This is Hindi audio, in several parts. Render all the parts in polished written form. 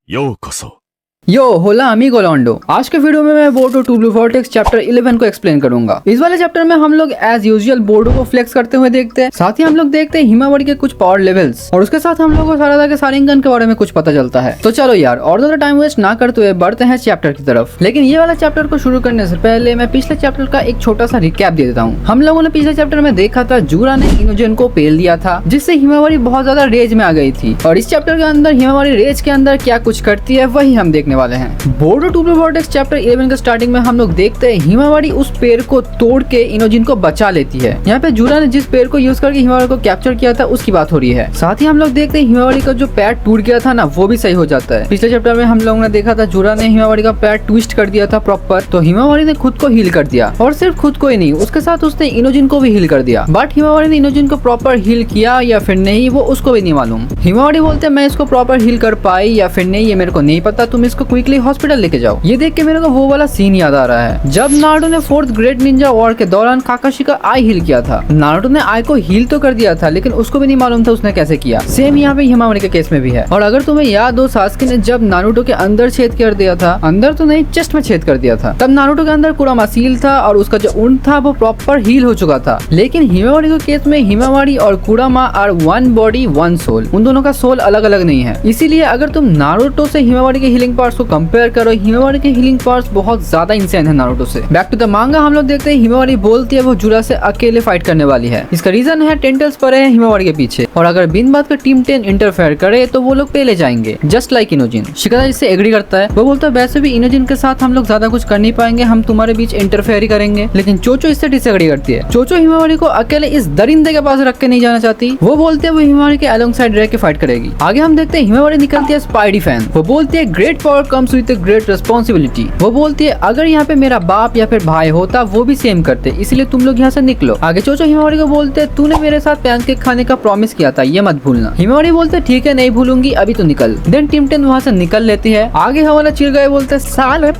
ようこそ。 यो होला अमीगो लॉन्डो। आज के वीडियो में मैं बोर्डो टू ब्लू वोर्टेक्स चैप्टर 11 को एक्सप्लेन करूंगा। इस वाले चैप्टर में हम लोग एज यूजुअल बोर्डो को फ्लेक्स करते हुए देखते हैं, साथ ही हम लोग देखते हैं हिमावरी के कुछ पावर लेवल्स और उसके साथ हम लोग को सारादा के शारिंगन के बारे में कुछ पता चलता है। तो चलो यार और ज्यादा टाइम वेस्ट ना करते हुए बढ़ते हैं चैप्टर की तरफ। लेकिन ये वाला चैप्टर को शुरू करने से पहले मैं पिछले चैप्टर का एक छोटा सा रिकैप दे देता हूँ। हम लोगों ने पिछले चैप्टर में देखा था जूरा ने इनोजन को पेल दिया था, जिससे हिमावरी बहुत ज्यादा रेज में आ गई थी और इस चैप्टर के अंदर हिमावरी रेज के अंदर क्या कुछ करती है वही हम देखने वाले हैं। बोर्डो टू ब्लू वोर्टेक्स चैप्टर 11 के स्टार्टिंग में हम लोग देखते हैं हिमावरी उस पेड़ को तोड़ के इनोजिन को बचा लेती है। यहाँ पे जूरा ने जिस पेड़ को यूज करके हिमावरी को कैप्चर किया था उसकी बात हो रही है। साथ ही हम लोग देखते हैं हिमावरी का जो पैर टूट गया था ना वो भी सही हो जाता है। पिछले चैप्टर में हम लोगों ने देखा था जूरा ने हिमावरी का पैर ट्विस्ट कर दिया था प्रॉपर, तो हिमावरी ने खुद को हील कर दिया और सिर्फ खुद को ही नहीं उसके साथ उसने इनोजिन को भी हील कर दिया। बट हिमावरी ने इनोजिन को प्रॉपर हील किया या फिर नहीं वो उसको भी नहीं मालूम। हिमावरी बोलते मैं इसको प्रॉपर हील कर पाई या फिर नहीं ये मेरे को नहीं पता, तुम इसको क्विकली हॉस्पिटल लेके जाओ। ये देख के मेरे को वो वाला सीन याद आ रहा है जब नारुतो ने 4th ग्रेट निंजा वॉर के दौरान काकाशी का आई हील किया था। नारुतो ने आई को हील तो कर दिया था लेकिन उसको भी नहीं मालूम था उसने कैसे किया। सेम यहाँ पे हिमावरी के केस में भी है। और अगर तुम्हें याद हो सास्के ने जब नारुतो के अंदर छेद कर दिया था, अंदर तो नहीं चेस्ट में छेद कर दिया था, तब नारुतो के अंदर कुरामा सील था और उसका जो ऊंट था वो प्रॉपर हील हो चुका था। लेकिन हिमावरी के केस में हिमावरी और Kurama are one body one soul, उन दोनों का सोल अलग अलग नहीं है। इसीलिए अगर तुम नारुतो से हिमावरी के हीलिंग पार्ट्स को कंपेयर करो, हिमावरी के हीलिंग पार्ट्स बहुत ज्यादा इंसेन है नारुतो से। बैक टू द मांगा हम लोग देखते हैं हिमावरी बोलती है वो जूरा से अकेले फाइट करने वाली है। इसका रीजन है टेंटल्स पड़े हैं हिमावरी के पीछे और अगर बिन बात का टीम 10 इंटरफेयर करे तो वो लोग पेले जाएंगे जस्ट लाइक इनोजिन। शिकादा इससे एग्री करता है, वो बोलता है वैसे भी इनोजिन के साथ हम लोग ज्यादा कुछ कर नहीं पाएंगे, हम तुम्हारे बीच इंटरफेयर ही करेंगे। लेकिन चोचो इससे डिसएग्री करती है। चोचो हिमावरी को अकेले इस दरिंदे के पास रख के नहीं जाना चाहती, वो बोलते है वो हिमावरी के अलोंग साइड रह के फाइट करेगी। आगे हम देखते हैं हिमावरी निकलती है स्पाइडी फैन। वो बोलती है great power comes with great responsibility. वो बोलती है अगर यहाँ पे मेरा बाप या फिर भाई होता वो भी सेम करते, इसलिए तुम लोग यहाँ से निकलो। आगे चोचो हिमावरी को बोलते हैं तूने मेरे साथ पैनकेक खाने का प्रॉमिस किया था ये मत भूलना। हिमावरी बोलते ठीक है नहीं भूलूंगी, अभी तो निकल। देन टीम 10 वहाँ से निकल लेती है। आगे हमारा चिलगाए बोलते हैं साले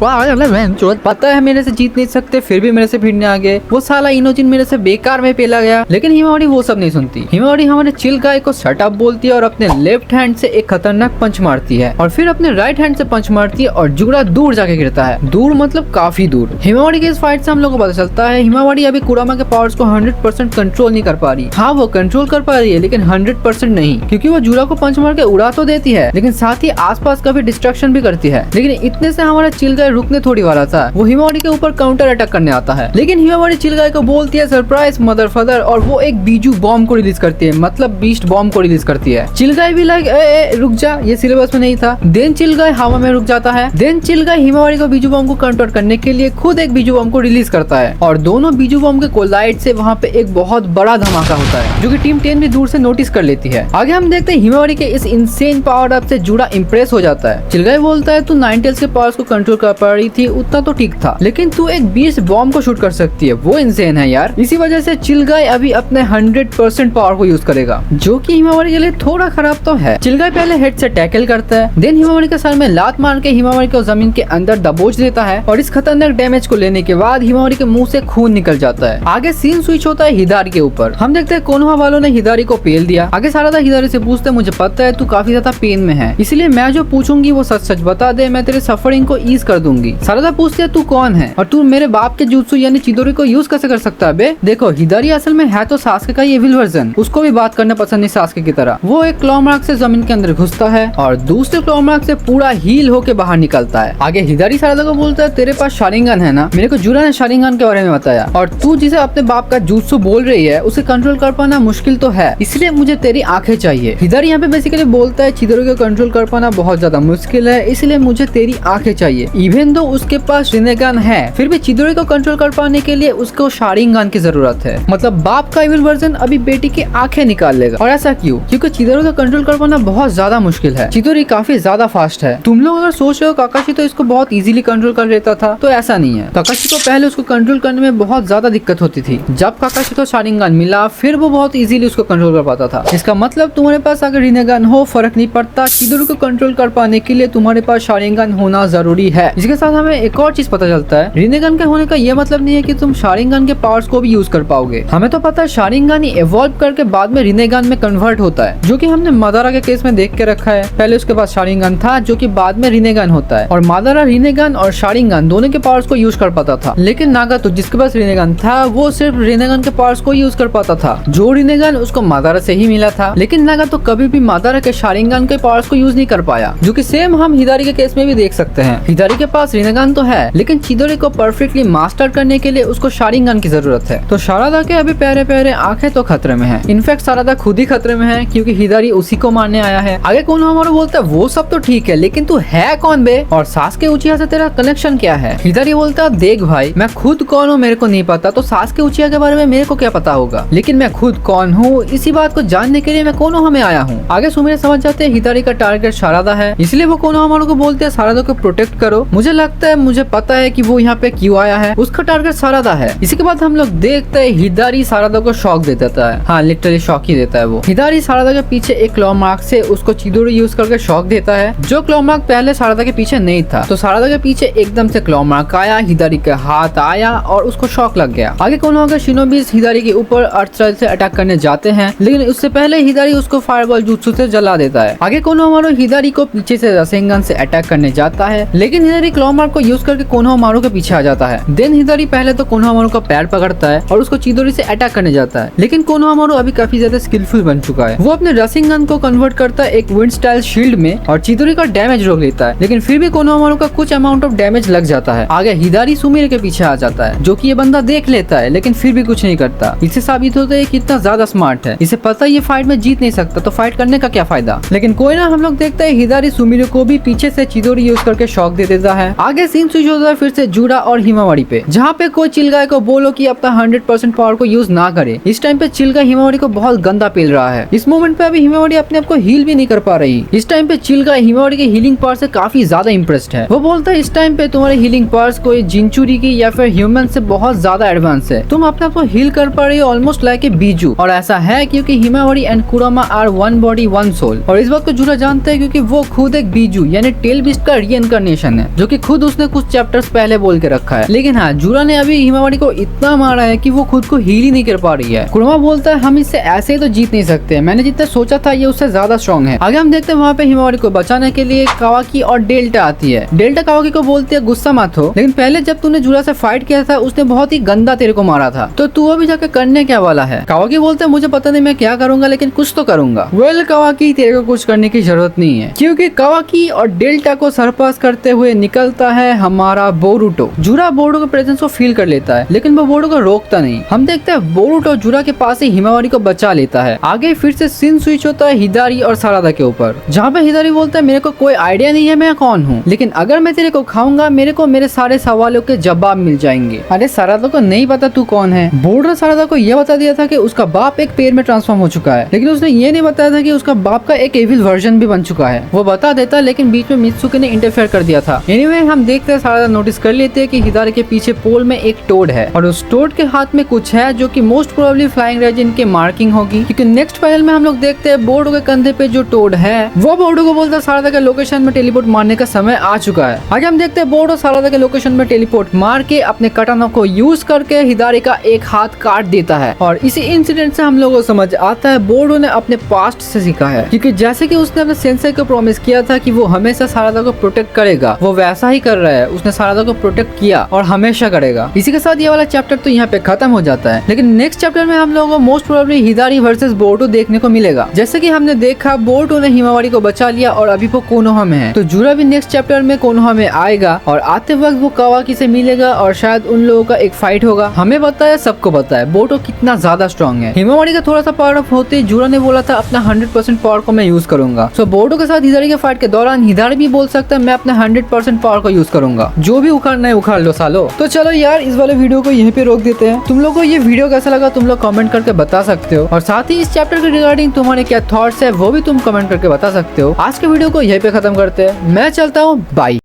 पता है मेरे से जीत नहीं सकते फिर भी मेरे से भिड़ने आ गए, वो साला इनोजिन मेरे से बेकार में पेला गया। लेकिन हिमावरी वो सब नहीं सुनती। हिमावरी हमारे चिलगाए को शट अप बोलती है और अपने लेफ्ट हैंड से एक खतरनाक पंच मारती है और फिर अपने राइट हैंड से पंच मारती है और जुगड़ा दूर जाके गिरता है। दूर मतलब काफी दूर। हिमावरी के इस फाइट से हम लोग को पता चलता है हिमावरी अभी कुरामा के पावर्स को 100% कंट्रोल नहीं कर पा रही। हाँ वो कंट्रोल कर पा रही है लेकिन 100% नहीं, क्योंकि वो जूरा को पंच मार के उड़ा तो देती है लेकिन साथ ही आसपास का भी डिस्ट्रक्शन भी करती है। लेकिन इतने से हमारा चिलगाए रुकने थोड़ी वाला था, वो हिमावरी के ऊपर काउंटर अटैक करने आता है। लेकिन हिमावरी चिलगाए को बोलती है सरप्राइज मदर फादर और वो एक बीजू बॉम्ब को रिलीज करती है, मतलब बीस्ट बॉम्ब को रिलीज करती है। चिलगाए भी लाइक रुक जा ये सिलेबस में नहीं था। देन चिलगाए हवा में रुक जाता है। देन चिलगाए हिमावरी को बीजू बॉम्ब को कंट्रोल करने के लिए खुद एक बीजू बॉम्ब को रिलीज करता है और दोनों बीजू बॉम्ब के कोलाइड से वहाँ पे एक बहुत बड़ा धमाका होता है जो कि टीम 10 भी दूर से नोटिस कर लेती है। आगे हम देखते हैं हिमावरी के इस इंसेन पावर अप से जूरा इंप्रेस हो जाता है। चिलगाए बोलता है तू 9 टेल्स के पावर्स को कंट्रोल कर पा रही थी उतना तो ठीक था, लेकिन तू एक 20 बॉम्ब को शूट कर सकती है, वो इंसेन है यार। इसी वजह से चिलगाए अभी अपने 100% पावर को यूज करेगा जो कि हिमावरी के लिए थोड़ा खराब तो है। चिलगाए पहले हेड से टैकल करता है, देन हिमावरी के सर में लात मार के हिमावरी को जमीन के अंदर दबोच देता है और इस खतरनाक डैमेज को लेने के बाद हिमावरी के मुंह से खून निकल जाता है। आगे सीन स्विच होता है हिदारी के ऊपर। हम देखते हैं कोनोहा वालों ने हिदारी को पेल दिया। आगे सारादा हिदारी से पूछते मुझे पता है तू काफी ज्यादा पेन में है, इसलिए मैं जो पूछूंगी वो सच सच बता दे, मैं तेरे सफरिंग को ईज कर दूंगी। सारादा पूछती है तू कौन है और तू मेरे बाप के जुत्सु यानी चिदोरी को यूज कैसे कर सकता है बे। देखो हिदारी असल में है तो सास्के का एविल वर्जन, उसको भी बात करना पसंद नहीं सास्के की तरह। वो एक क्लॉ मार्क से जमीन के अंदर घुसता है और दूसरे क्लॉ मार्क से पूरा हील होके बाहर निकलता है। आगे हिदारी सारादा को बोलता है तेरे पास शारिंगन है ना, मेरे को जूरा ने शारिंगन के बारे में बताया और तू जिसे अपने बाप का जुत्सु बोल रही है उसे कंट्रोल कर पाना मुश्किल तो है, इसलिए मुझे तेरी आंखें चाहिए। हिदारी यहाँ पे बेसिकली बोलता है चिदोरी को कंट्रोल कर पाना बहुत ज्यादा मुश्किल है, इसलिए मुझे तेरी आंखें चाहिए। इवन दो उसके पास रिनेगन है फिर भी चिदोरी को कंट्रोल कर पाने के लिए उसको शारिंगन की जरूरत है, मतलब बाप का इविल वर्जन अभी बेटी की आंखें निकाल लेगा। और ऐसा क्यों? क्योंकि चिदोरी को कंट्रोल कर पाना बहुत ज्यादा मुश्किल है। चिदोरी काफी ज्यादा फास्ट है। तुम लोग अगर सोच रहे हो काकाशी तो इसको बहुत इजीली कंट्रोल कर लेता था, तो ऐसा नहीं है। काकाशी को पहले उसको कंट्रोल करने में बहुत ज्यादा दिक्कत होती थी। जब काकाशी को शारिंगन मिला फिर वो बहुत इजीली उसको कंट्रोल कर पाता था। इसका मतलब तुम्हारे पास अगर रिनेगन हो फर्क नहीं पड़ता, चिदोरी को कंट्रोल कर पाने के लिए तुम्हारे पास शारिंगन होना जरूरी है। इसके साथ हमें एक और चीज पता चलता है, रिनेगन के होने का ये मतलब नहीं है कि तुम शारिंगन के पावर्स को भी यूज कर पाओगे। हमें तो पता है शारिंगन ही इवॉल्व करके बाद में रिनेगन में कन्वर्ट होता है, जो कि हमने मादारा के केस में देख के रखा है। पहले उसके पास शारिंगन था जो कि बाद में रिनेगन होता है, और मादारा रिनेगन और शारिंगन दोनों के पावर्स को यूज कर पाता था। लेकिन नागातो जिसके पास रिनेगन था वो सिर्फ रिनेगन के पावर्स को यूज कर पाता था, जो रिनेगन उसको मादारा से ही मिला था। लेकिन नागातो कभी भी मादारा के शारिंगन के पावर्स को यूज नहीं कर पाया, जो कि सेम हम हिदारी के केस में भी देख सकते हैं। हिदारी के पास रिनेगन तो है, लेकिन चिदोरी को परफेक्टली मास्टर करने के लिए उसको शारिंगन की जरूरत है। तो सारादा के अभी प्यारे प्यारे आंखें तो खतरे में है। इनफैक्ट सारादा खुद ही खतरे में है, क्योंकि हिदारी उसी को मारने आया है। आगे कोनोहामारू बोलता है वो सब तो ठीक है, लेकिन तू है कौन बे, और सासुके उचिहा से तेरा कनेक्शन क्या है। हिदारी बोलता है देख भाई, मैं खुद कौन हूँ मेरे को नहीं पता, तो सासुके उचिहा के बारे में मेरे को क्या पता होगा, लेकिन मैं खुद कौन हूँ इसी बात को जानने के लिए मैं कोनोहा में आया हूँ। आगे सुमिरे समझ जाते हैं हिदारी का टारगेट सारादा है, इसलिए वो कोनोहामारू को बोलते हैं सारादा को प्रोटेक्ट करो। मुझे लगता है मुझे पता है कि वो यहाँ पे क्यों आया है, उसका टारगेट सारादा है। इसी के बाद हम लोग देखते हैं हिदारी सारादा को शॉक दे देता है। हाँ, लिटरली शॉक ही देता है वो। हिदारी सारादा के पीछे एक क्लॉ मार्क से उसको चिदोरी यूज करके शॉक देता है, जो क्लॉ मार्क पहले सारादा के पीछे नहीं था। तो सारादा के पीछे एकदम से क्लॉ मार्क आया, हिदारी के हाथ आया और उसको शॉक लग गया। आगे कोनोहा के शिनोबीज हिदारी के ऊपर अर्थ से अटैक करने जाते हैं, लेकिन उससे पहले हिदारी उसको फायरबॉल जुत्सु से जला देता है। आगे कोनोहामारू हिदारी को पीछे से रसेंगन से अटैक करने जाता है, लेकिन हिदारी क्लॉ मार्क को यूज करके कोनोहामारू के पीछे आ जाता है। देन हिदारी पहले तो कोनोहामारू का पैर पकड़ता है और उसको चिदोरी से अटैक करने जाता है, लेकिन कोनोहामारू अभी काफी ज्यादा स्किलफुल बन चुका है। वो अपने रसेंगन को कन्वर्ट करता है एक विंड स्टाइल शील्ड में और चिदोरी का डैमेज रोक लेता है, लेकिन फिर भी कोनोहामारू का कुछ अमाउंट ऑफ डैमेज लग जाता है। आगे हिदारी सुमिरे के पीछे आ जाता है, जो कि ये बंदा देख लेता है लेकिन फिर भी कुछ नहीं करता। इससे साबित होता है कितना ज्यादा स्मार्ट है, इसे पता है ये फाइट में जीत नहीं सकता, तो फाइट करने का क्या फायदा। लेकिन कोई ना, हम लोग देखते हैं हिदारी सुमिरे को भी पीछे से चिदोरी यूज करके शॉक दे देता है। आगे सीन स्विच होता है फिर से जूडा और हिमावारी पे, जहाँ पे कोई चिलगाय को बोलो कि अपना 100% पावर को यूज ना करे। इस टाइम पे चिलगाय हिमावारी को बहुत गंदा पेल रहा है। इस मोमेंट पे अभी हिमावारी अपने आप को हील भी नहीं कर पा रही। इस टाइम पे चिलगाय हिमावारी के हीलिंग पावर से काफी ज्यादा इम्प्रेस्ड है। वो बोलता है इस टाइम पे तुम्हारे हीलिंग पावर्स कोई जिंचुरी की या फिर ह्यूमन से बहुत ज्यादा एडवांस है, तुम अपने आप को हील कर पा रही हो ऑलमोस्ट लाइक ए बीजू। और ऐसा है क्योंकि Himawari and Kurama are one body one soul, और इस बात को जूडा जानता है क्योंकि वो खुद एक बीजू यानी टेल बीस्ट का रीइंकार्नेशन है, जो कि खुद उसने कुछ चैप्टर्स पहले बोल के रखा है। लेकिन हाँ, जूडा ने अभी हिमावारी को इतना मारा है कि वो खुद को हील ही नहीं कर पा रही है। कुरामा बोलता है हम इससे ऐसे ही तो जीत नहीं सकते, मैंने जितना सोचा था ये उससे ज्यादा स्ट्रॉन्ग है। आगे हम देखते हैं वहाँ पे हिमावारी को बचाने के लिए कावाकी और डेल्टा आती है। डेल्टा कावाकी को बोलती है गुस्सा मत हो, लेकिन पहले जब तूने जूडा से फाइट किया था उसने बहुत ही गंदा तेरे को मारा था, तो तू अभी जाके करने क्या वाला है। कावाकी बोलते हैं मुझे पता नहीं मैं क्या करूंगा, लेकिन कुछ तो करूंगा। वेल कावाकी, तेरे को कुछ करने की जरूरत नहीं है, क्योंकि कावाकी और डेल्टा को सरपास करते हुए निकलता है हमारा बोरुटो। जूडा बोरुटो के प्रेजेंस को फील कर लेता है, लेकिन वो बोरुटो को रोकता नहीं। हम देखते हैं बोरुटो जूडा के पास ही हिमावारी को बचा लेता है। आगे फिर से सीन स्विच होता है हिदारी और सारादा के ऊपर, जहाँ पे हिदारी बोलता है मेरे को कोई आइडिया नहीं है मैं कौन हूँ, लेकिन अगर मैं तेरे को खाऊंगा मेरे को मेरे सारे सवालों के जवाब मिल जाएंगे। अरे सारादा को नहीं पता तू कौन है। बोरुटो ने सारादा को यह बता दिया था कि उसका बाप एक पेड़ में ट्रांसफॉर्म हो चुका है, लेकिन उसने ये नहीं बताया था कि उसका बाप का एक एविल वर्जन भी बन चुका है। वो बता देता, लेकिन बीच में मित्सुके ने इंटरफेयर कर दिया था। एनीवे, हम देखते हैं सारादा नोटिस कर लेते हैं कि हिदारी के पीछे पोल में एक टोड है, और उस टोड के हाथ में कुछ है जो कि मोस्ट प्रोबेबली फ्लाइंग रेजिन के मार्किंग होगी, क्योंकि नेक्स्ट पैनल में हम लोग देखते हैं बोर्डो के कंधे पे जो टोड है वो बोर्डो को बोलता है सारादा के लोकेशन में टेलीपोर्ट मारने का समय आ चुका है। आगे हम देखते हैं बोर्डो सारादा के लोकेशन में टेलीपोर्ट मार के अपने कटाना को यूज करके हिदारी का एक हाथ काट देता है, और इसी इंसिडेंट से हम लोगों को समझ आता है बोर्डो ने अपने पास्ट से सीखा है, क्योंकि जैसे कि उसने अपने सेंसेई को प्रॉमिस किया था कि वो हमेशा सारादा को प्रोटेक्ट करेगा, वो वैसा ही कर रहा है। उसने सारादा को प्रोटेक्ट किया और हमेशा करेगा। इसी के साथ ये वाला चैप्टर तो यहाँ पे खत्म हो जाता है, लेकिन नेक्स्ट चैप्टर में हम लोगों को मोस्ट प्रोबेबली हिदारी वर्सेस बोरुटो देखने को मिलेगा। जैसे कि हमने देखा बोरुटो ने हिमावारी को बचा लिया और अभी वो कोनोहा में है, तो जूडा भी नेक्स्ट चैप्टर में कोनोहा में आएगा और आते वक्त वो कावाकी से मिलेगा और शायद उन लोगों का एक फाइट होगा। हमें पता है, सबको पता है बोरुटो कितना ज्यादा स्ट्रॉन्ग है। हिमावारी का थोड़ा सा पावर अप होते जूडा ने बोला था अपना 100% पावर को मैं यूज करूंगा। सो बोरुटो के साथ हिदारी के फाइट के दौरान हिदारी भी बोल सकता है मैं अपना 100% पावर को यूज करूंगा, जो भी उखाड़ना है उखाड़ लो सालो। तो चलो यार, इस वाले वीडियो को यहीं पे रोक देते हैं। तुम लोग को ये वीडियो कैसा लगा तुम लोग कमेंट करके बता सकते हो, और साथ ही इस चैप्टर के रिगार्डिंग तुम्हारे क्या थॉट्स है वो भी तुम कमेंट करके बता सकते हो। आज के वीडियो को यहीं पे खत्म करते हैं। मैं चलता हूँ, बाय।